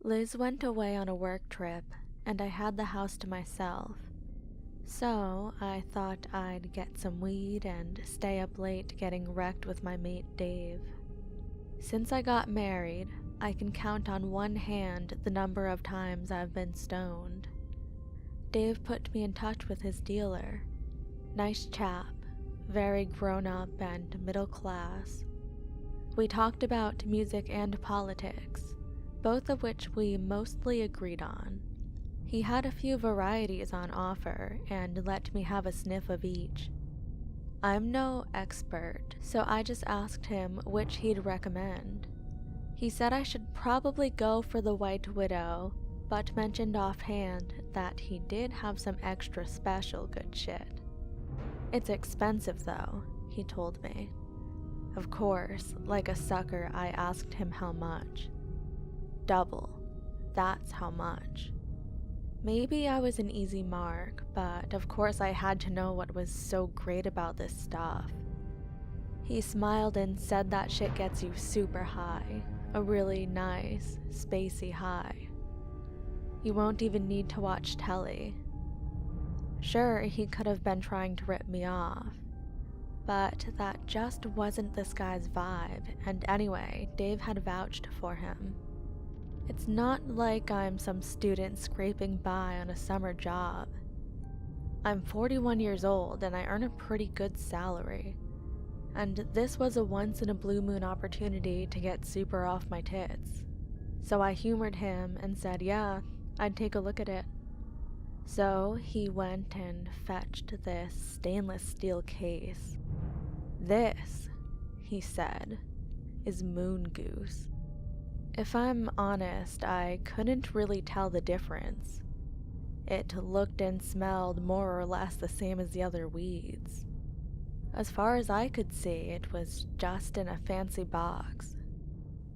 Liz went away on a work trip, and I had the house to myself. So I thought I'd get some weed and stay up late getting wrecked with my mate Dave. Since I got married, I can count on one hand the number of times I've been stoned. Dave put me in touch with his dealer. Nice chap, very grown up and middle class. We talked about music and politics, both of which we mostly agreed on. He had a few varieties on offer and let me have a sniff of each. I'm no expert, so I just asked him which he'd recommend. He said I should probably go for the White Widow, but mentioned offhand that he did have some extra special good shit. It's expensive though, he told me. Of course, like a sucker, I asked him how much. Double. That's how much. Maybe I was an easy mark, but of course I had to know what was so great about this stuff. He smiled and said that shit gets you super high, a really nice, spacey high. You won't even need to watch telly. Sure, he could have been trying to rip me off, but that just wasn't this guy's vibe, and anyway, Dave had vouched for him. It's not like I'm some student scraping by on a summer job. I'm 41 years old and I earn a pretty good salary, and this was a once-in-a-blue-moon opportunity to get super off my tits. So I humored him and said, yeah, I'd take a look at it. So he went and fetched this stainless steel case. This, he said, is Moon Goose. If I'm honest, I couldn't really tell the difference. It looked and smelled more or less the same as the other weeds. As far as I could see, it was just in a fancy box.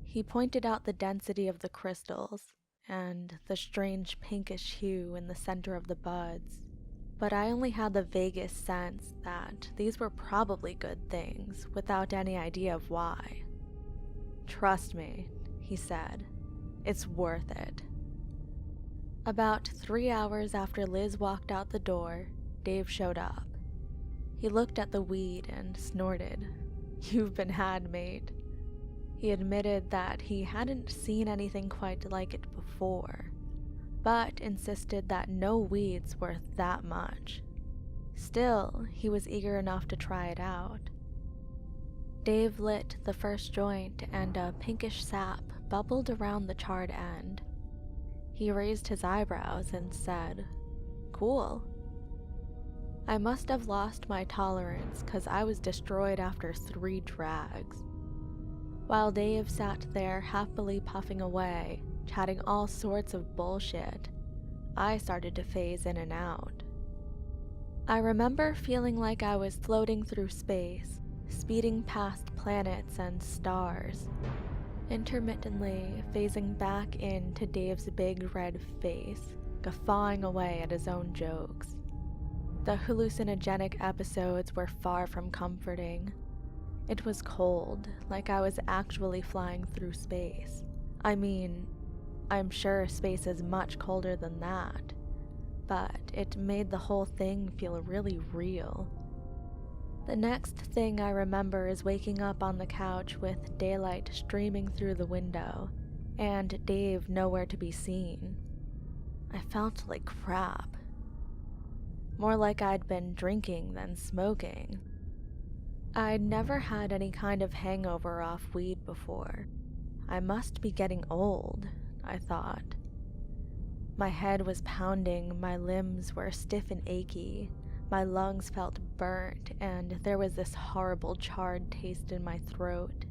He pointed out the density of the crystals and the strange pinkish hue in the center of the buds, but I only had the vaguest sense that these were probably good things without any idea of why. Trust me, he said, it's worth it. About 3 hours after Liz walked out the door, Dave showed up. He looked at the weed and snorted. You've been had, mate. He admitted that he hadn't seen anything quite like it before, but insisted that no weed's worth that much. Still, he was eager enough to try it out. Dave lit the first joint and a pinkish sap bubbled around the charred end. He raised his eyebrows and said, "Cool." I must have lost my tolerance because I was destroyed after 3 drags. While Dave sat there happily puffing away, chatting all sorts of bullshit, I started to phase in and out. I remember feeling like I was floating through space, speeding past planets and stars, intermittently phasing back into Dave's big red face, guffawing away at his own jokes. The hallucinogenic episodes were far from comforting. It was cold, like I was actually flying through space. I mean, I'm sure space is much colder than that, but it made the whole thing feel really real. The next thing I remember is waking up on the couch with daylight streaming through the window, and Dave nowhere to be seen. I felt like crap. More like I'd been drinking than smoking. I'd never had any kind of hangover off weed before. I must be getting old, I thought. My head was pounding, my limbs were stiff and achy, my lungs felt burnt, and there was this horrible charred taste in my throat.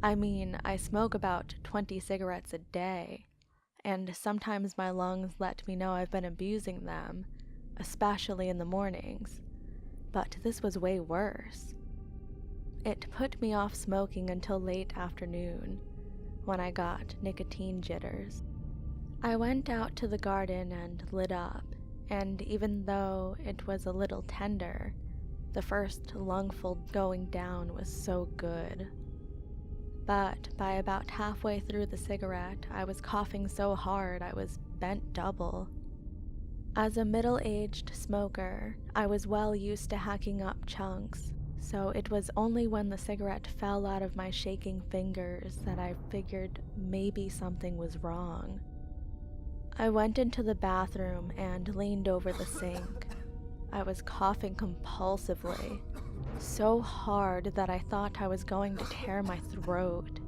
I mean, I smoke about 20 cigarettes a day, and sometimes my lungs let me know I've been abusing them, especially in the mornings. But this was way worse. It put me off smoking until late afternoon, when I got nicotine jitters. I went out to the garden and lit up, and even though it was a little tender, the first lungful going down was so good. But by about halfway through the cigarette, I was coughing so hard I was bent double. As a middle-aged smoker, I was well used to hacking up chunks, so it was only when the cigarette fell out of my shaking fingers that I figured maybe something was wrong. I went into the bathroom and leaned over the sink. I was coughing compulsively, so hard that I thought I was going to tear my throat.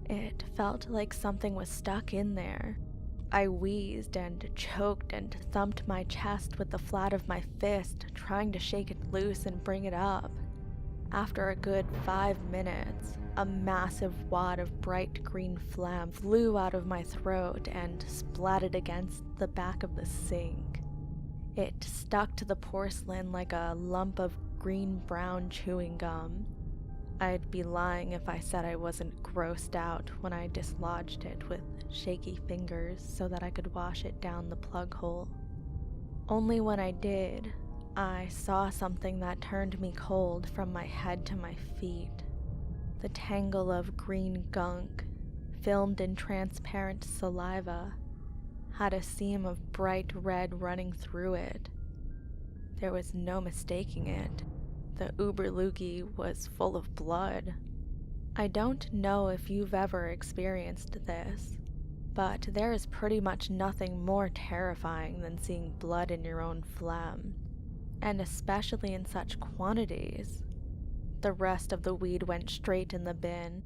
It felt like something was stuck in there. I wheezed and choked and thumped my chest with the flat of my fist, trying to shake it loose and bring it up. After a good 5 minutes, a massive wad of bright green phlegm flew out of my throat and splatted against the back of the sink. It stuck to the porcelain like a lump of green-brown chewing gum. I'd be lying if I said I wasn't grossed out when I dislodged it with shaky fingers so that I could wash it down the plug hole. Only when I did, I saw something that turned me cold from my head to my feet. The tangle of green gunk, filmed in transparent saliva, had a seam of bright red running through it. There was no mistaking it. The Uberloogie was full of blood. I don't know if you've ever experienced this, but there is pretty much nothing more terrifying than seeing blood in your own phlegm, and especially in such quantities. The rest of the weed went straight in the bin.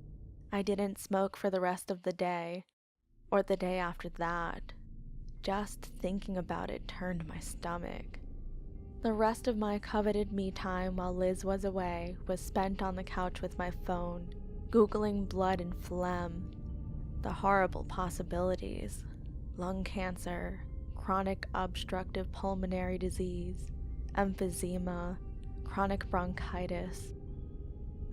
I didn't smoke for the rest of the day, or the day after that. Just thinking about it turned my stomach. The rest of my coveted me time while Liz was away was spent on the couch with my phone, Googling blood and phlegm. The horrible possibilities: lung cancer, chronic obstructive pulmonary disease, emphysema, chronic bronchitis.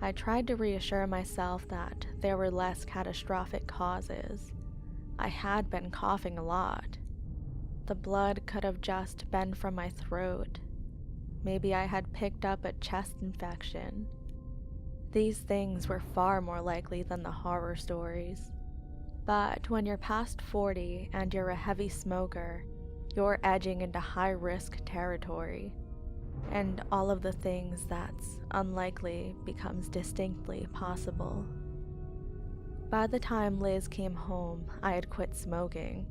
I tried to reassure myself that there were less catastrophic causes. I had been coughing a lot. The blood could have just been from my throat. Maybe I had picked up a chest infection. These things were far more likely than the horror stories. But when you're past 40 and you're a heavy smoker, you're edging into high-risk territory, and all of the things that's unlikely becomes distinctly possible. By the time Liz came home, I had quit smoking.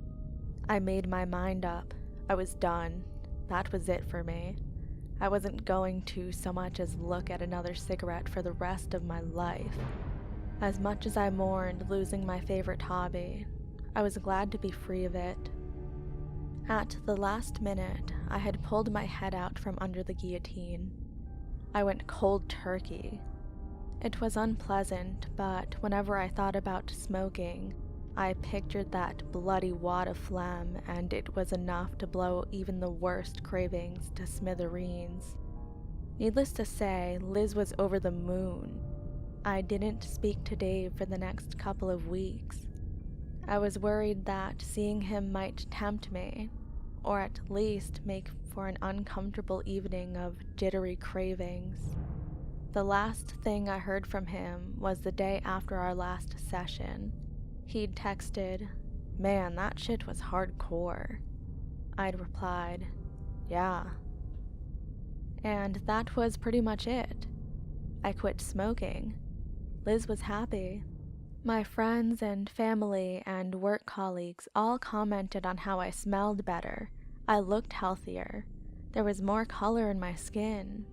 I made my mind up. I was done. That was it for me. I wasn't going to so much as look at another cigarette for the rest of my life. As much as I mourned losing my favorite hobby, I was glad to be free of it. At the last minute, I had pulled my head out from under the guillotine. I went cold turkey. It was unpleasant, but whenever I thought about smoking, I pictured that bloody wad of phlegm, and it was enough to blow even the worst cravings to smithereens. Needless to say, Liz was over the moon. I didn't speak to Dave for the next couple of weeks. I was worried that seeing him might tempt me, or at least make for an uncomfortable evening of jittery cravings. The last thing I heard from him was the day after our last session. He'd texted, "Man, that shit was hardcore." I'd replied, "Yeah." And that was pretty much it. I quit smoking. Liz was happy. My friends and family and work colleagues all commented on how I smelled better. I looked healthier. There was more color in my skin.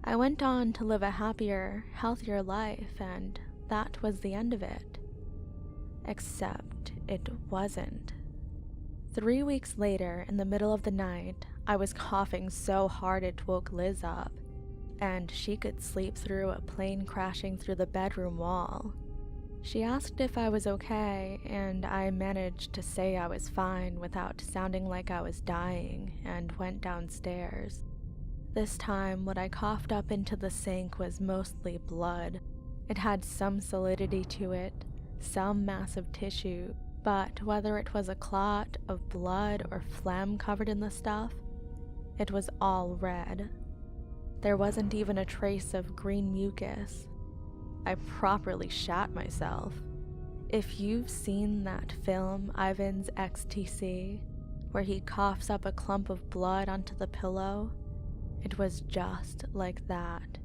I went on to live a happier, healthier life, and that was the end of it. Except it wasn't. 3 weeks later, in the middle of the night, I was coughing so hard it woke Liz up, and she could sleep through a plane crashing through the bedroom wall. She asked if I was okay, and I managed to say I was fine without sounding like I was dying, and went downstairs. This time, what I coughed up into the sink was mostly blood. It had some solidity to it, some mass of tissue, but whether it was a clot of blood or phlegm covered in the stuff, it was all red. There wasn't even a trace of green mucus. I properly shat myself. If you've seen that film, Ivan's XTC, where he coughs up a clump of blood onto the pillow, it was just like that.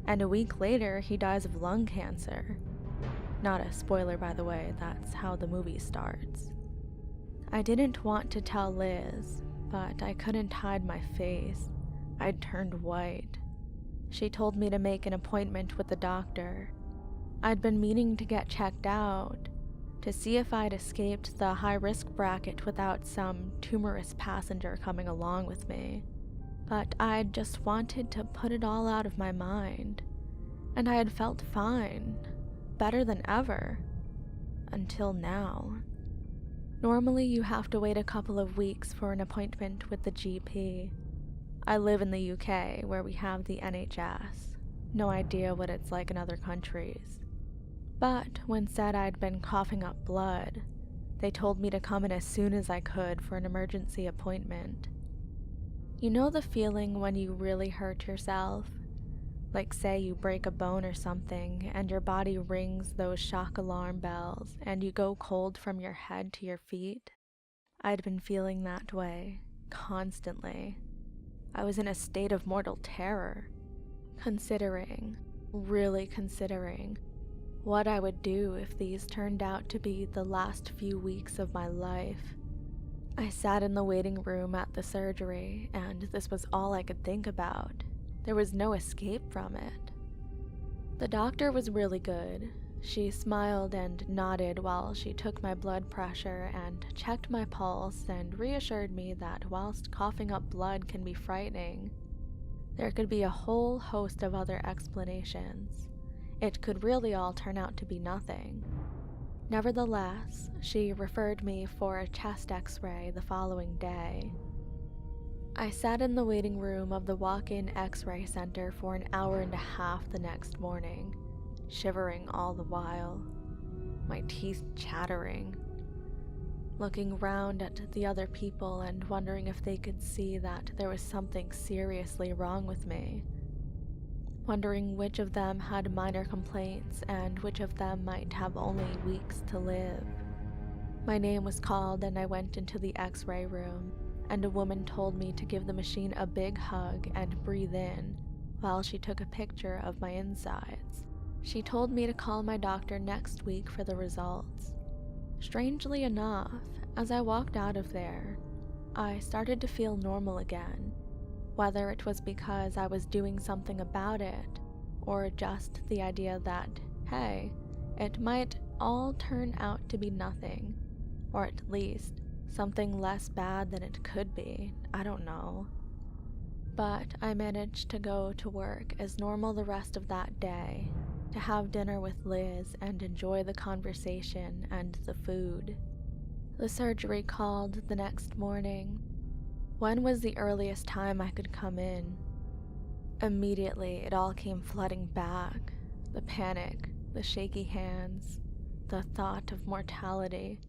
And a week later, he dies of lung cancer. Not a spoiler, by the way, that's how the movie starts. I didn't want to tell Liz, but I couldn't hide my face. I'd turned white. She told me to make an appointment with the doctor. I'd been meaning to get checked out, to see if I'd escaped the high-risk bracket without some tumorous passenger coming along with me. But I'd just wanted to put it all out of my mind, and I had felt fine, better than ever, until now. Normally you have to wait a couple of weeks for an appointment with the GP. I live in the UK, where we have the NHS. No idea what it's like in other countries. But when said I'd been coughing up blood, they told me to come in as soon as I could for an emergency appointment. You know the feeling when you really hurt yourself? Like say you break a bone or something and your body rings those shock alarm bells and you go cold from your head to your feet? I'd been feeling that way, constantly. I was in a state of mortal terror, really considering, what I would do if these turned out to be the last few weeks of my life. I sat in the waiting room at the surgery, and this was all I could think about. There was no escape from it. The doctor was really good. She smiled and nodded while she took my blood pressure and checked my pulse and reassured me that whilst coughing up blood can be frightening, there could be a whole host of other explanations. It could really all turn out to be nothing. Nevertheless, she referred me for a chest x-ray the following day. I sat in the waiting room of the walk-in x-ray center for an hour and a half the next morning, shivering all the while, my teeth chattering, looking round at the other people and wondering if they could see that there was something seriously wrong with me, wondering which of them had minor complaints and which of them might have only weeks to live. My name was called and I went into the x-ray room, and a woman told me to give the machine a big hug and breathe in while she took a picture of my insides. She told me to call my doctor next week for the results. Strangely enough, as I walked out of there, I started to feel normal again, whether it was because I was doing something about it, or just the idea that, hey, it might all turn out to be nothing, or at least something less bad than it could be, I don't know. But I managed to go to work as normal the rest of that day, to have dinner with Liz and enjoy the conversation and the food. The surgery called the next morning. When was the earliest time I could come in? Immediately, it all came flooding back. The panic, the shaky hands, the thought of mortality,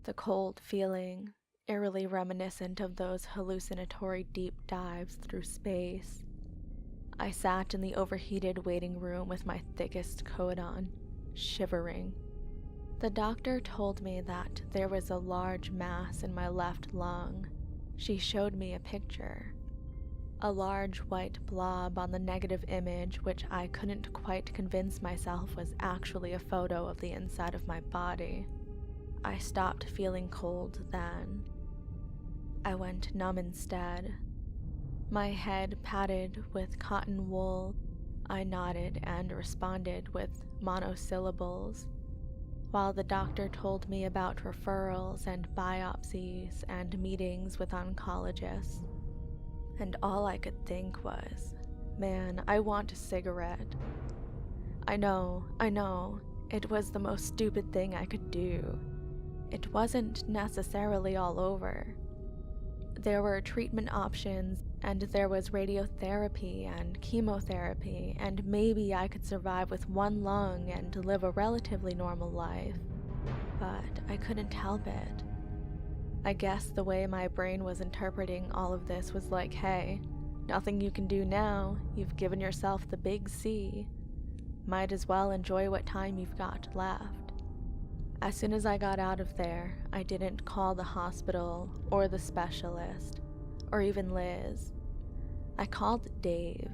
the cold feeling, eerily reminiscent of those hallucinatory deep dives through space. I sat in the overheated waiting room with my thickest coat on, shivering. The doctor told me that there was a large mass in my left lung. She showed me a picture. A large white blob on the negative image, which I couldn't quite convince myself was actually a photo of the inside of my body. I stopped feeling cold then. I went numb instead. My head padded with cotton wool. I nodded and responded with monosyllables, while the doctor told me about referrals and biopsies and meetings with oncologists. And all I could think was, man, I want a cigarette. I know, it was the most stupid thing I could do. It wasn't necessarily all over. There were treatment options, and there was radiotherapy and chemotherapy, and maybe I could survive with one lung and live a relatively normal life. But I couldn't help it. I guess the way my brain was interpreting all of this was like, hey, Nothing you can do now. You've given yourself the big C. Might as well enjoy what time you've got left. As soon as I got out of there, I didn't call the hospital or the specialist, or even Liz. I called Dave.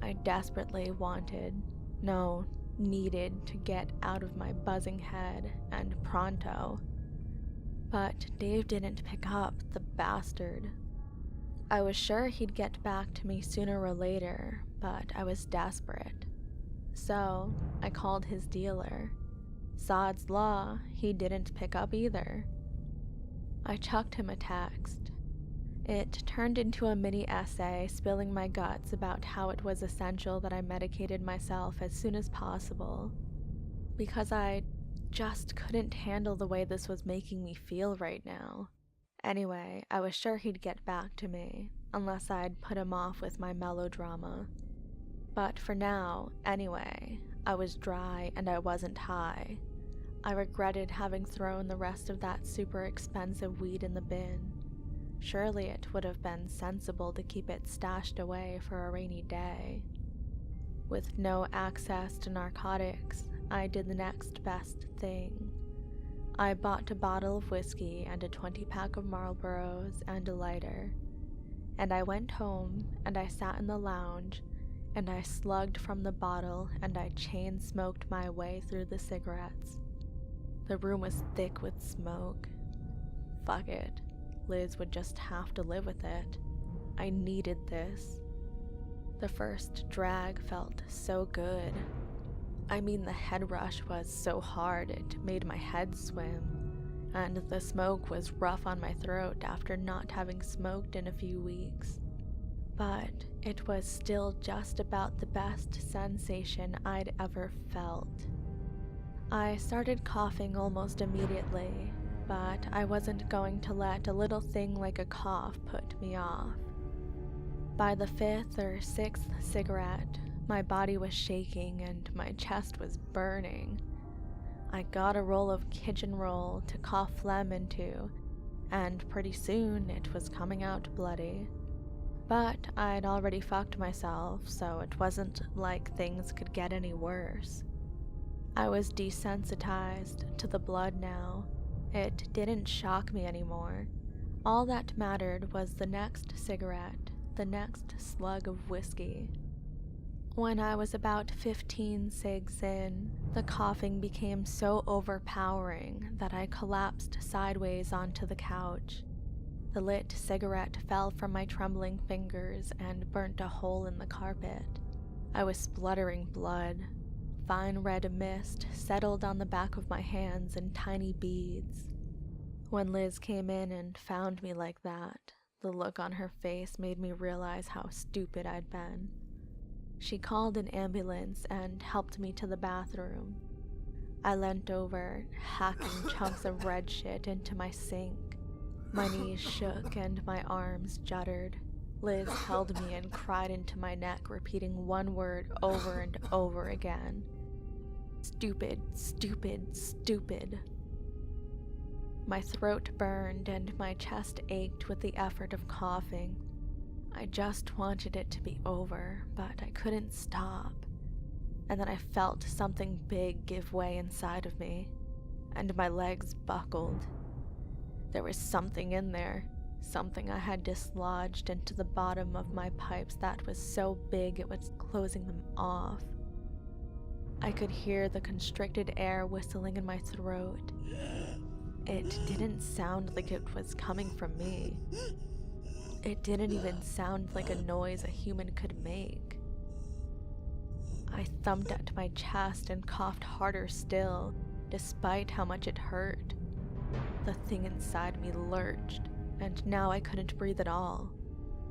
I desperately needed to get out of my buzzing head, and pronto. But Dave didn't pick up, the bastard. I was sure he'd get back to me sooner or later, but I was desperate. So, I called his dealer. Sod's law, he didn't pick up either. I chucked him a text. It turned into a mini essay spilling my guts about how it was essential that I medicated myself as soon as possible, because I just couldn't handle the way this was making me feel right now. Anyway, I was sure he'd get back to me, unless I'd put him off with my melodrama. But for now, anyway, I was dry and I wasn't high. I regretted having thrown the rest of that super expensive weed in the bin. Surely it would have been sensible to keep it stashed away for a rainy day. With no access to narcotics, I did the next best thing. I bought a bottle of whiskey and a 20-pack of Marlboros and a lighter. And I went home and I sat in the lounge and I slugged from the bottle and I chain-smoked my way through the cigarettes. The room was thick with smoke. Fuck it. Liz would just have to live with it. I needed this. The first drag felt so good. I mean, the head rush was so hard it made my head swim, and the smoke was rough on my throat after not having smoked in a few weeks. But it was still just about the best sensation I'd ever felt. I started coughing almost immediately, but I wasn't going to let a little thing like a cough put me off. By the 5th or 6th cigarette, my body was shaking and my chest was burning. I got a roll of kitchen roll to cough phlegm into, and pretty soon it was coming out bloody. But I'd already fucked myself, so it wasn't like things could get any worse. I was desensitized to the blood now. It didn't shock me anymore. All that mattered was the next cigarette, the next slug of whiskey. When I was about 15 cigs in, the coughing became so overpowering that I collapsed sideways onto the couch. The lit cigarette fell from my trembling fingers and burnt a hole in the carpet. I was spluttering blood. Fine red mist settled on the back of my hands in tiny beads. When Liz came in and found me like that, the look on her face made me realize how stupid I'd been. She called an ambulance and helped me to the bathroom. I leant over, hacking chunks of red shit into my sink. My knees shook and my arms juddered. Liz held me and cried into my neck, repeating one word over and over again. Stupid, stupid, stupid. My throat burned and my chest ached with the effort of coughing. I just wanted it to be over, but I couldn't stop. And then I felt something big give way inside of me, and my legs buckled. There was something in there, something I had dislodged into the bottom of my pipes that was so big it was closing them off. I could hear the constricted air whistling in my throat. It didn't sound like it was coming from me. It didn't even sound like a noise a human could make. I thumped at my chest and coughed harder still, despite how much it hurt. The thing inside me lurched, and now I couldn't breathe at all.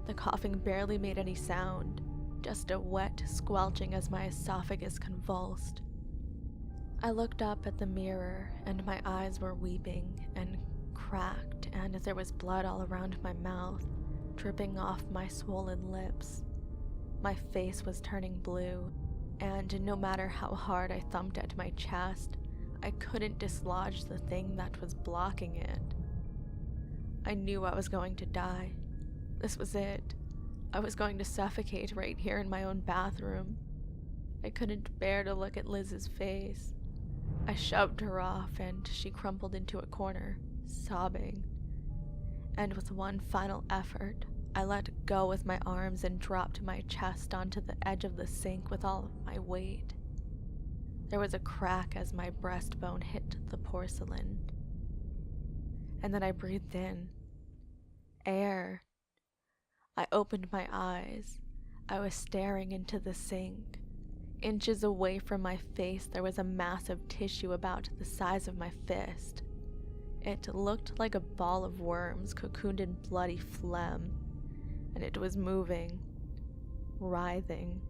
The coughing barely made any sound, just a wet squelching as my esophagus convulsed. I looked up at the mirror, and my eyes were weeping and cracked, and there was blood all around my mouth, dripping off my swollen lips. My face was turning blue, and no matter how hard I thumped at my chest, I couldn't dislodge the thing that was blocking it. I knew I was going to die. This was it. I was going to suffocate right here in my own bathroom. I couldn't bear to look at Liz's face. I shoved her off and she crumpled into a corner, sobbing. And with one final effort, I let go with my arms and dropped my chest onto the edge of the sink with all of my weight. There was a crack as my breastbone hit the porcelain. And then I breathed in. Air. I opened my eyes. I was staring into the sink. Inches away from my face, there was a mass of tissue about the size of my fist. It looked like a ball of worms cocooned in bloody phlegm, and it was moving, writhing.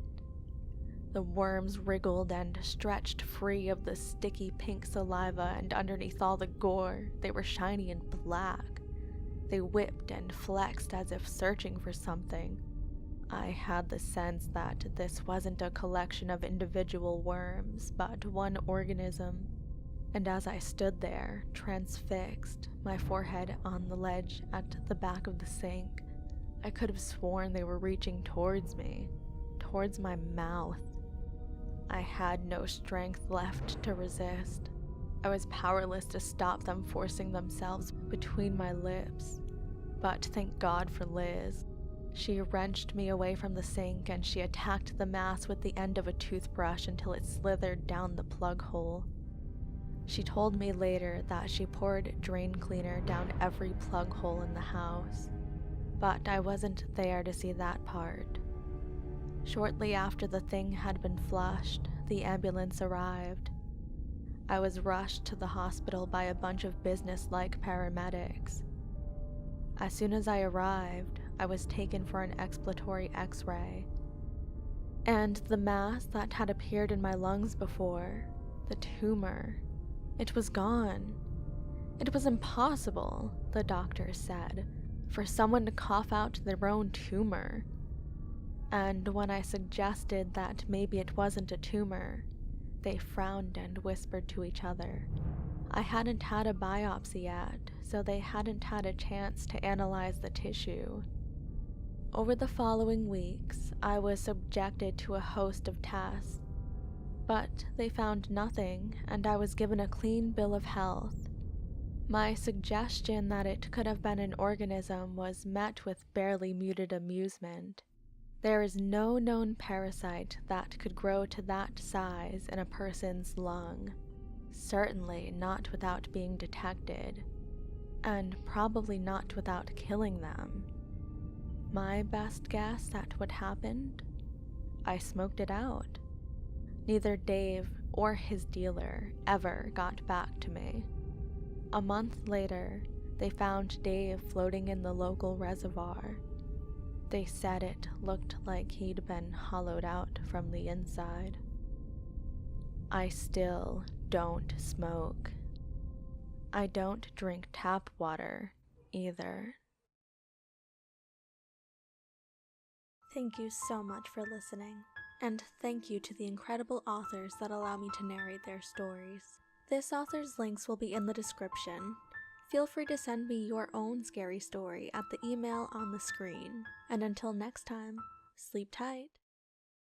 The worms wriggled and stretched free of the sticky pink saliva, and underneath all the gore, they were shiny and black. They whipped and flexed as if searching for something. I had the sense that this wasn't a collection of individual worms, but one organism. And as I stood there, transfixed, my forehead on the ledge at the back of the sink, I could have sworn they were reaching towards me, towards my mouth. I had no strength left to resist. I was powerless to stop them forcing themselves between my lips. But thank God for Liz. She wrenched me away from the sink and she attacked the mass with the end of a toothbrush until it slithered down the plug hole. She told me later that she poured drain cleaner down every plug hole in the house, but I wasn't there to see that part. Shortly after the thing had been flushed, the ambulance arrived. I was rushed to the hospital by a bunch of business-like paramedics. As soon as I arrived, I was taken for an exploratory X-ray. And the mass that had appeared in my lungs before, the tumor, it was gone. It was impossible, the doctor said, for someone to cough out their own tumor. And when I suggested that maybe it wasn't a tumor, they frowned and whispered to each other. I hadn't had a biopsy yet, so they hadn't had a chance to analyze the tissue. Over the following weeks, I was subjected to a host of tests, but they found nothing, and I was given a clean bill of health. My suggestion that it could have been an organism was met with barely muted amusement. There is no known parasite that could grow to that size in a person's lung, certainly not without being detected, and probably not without killing them. My best guess at what happened? I smoked it out. Neither Dave or his dealer ever got back to me. A month later, they found Dave floating in the local reservoir. They said it looked like he'd been hollowed out from the inside. I still don't smoke. I don't drink tap water either. Thank you so much for listening, and thank you to the incredible authors that allow me to narrate their stories. This author's links will be in the description. Feel free to send me your own scary story at the email on the screen. And until next time, sleep tight.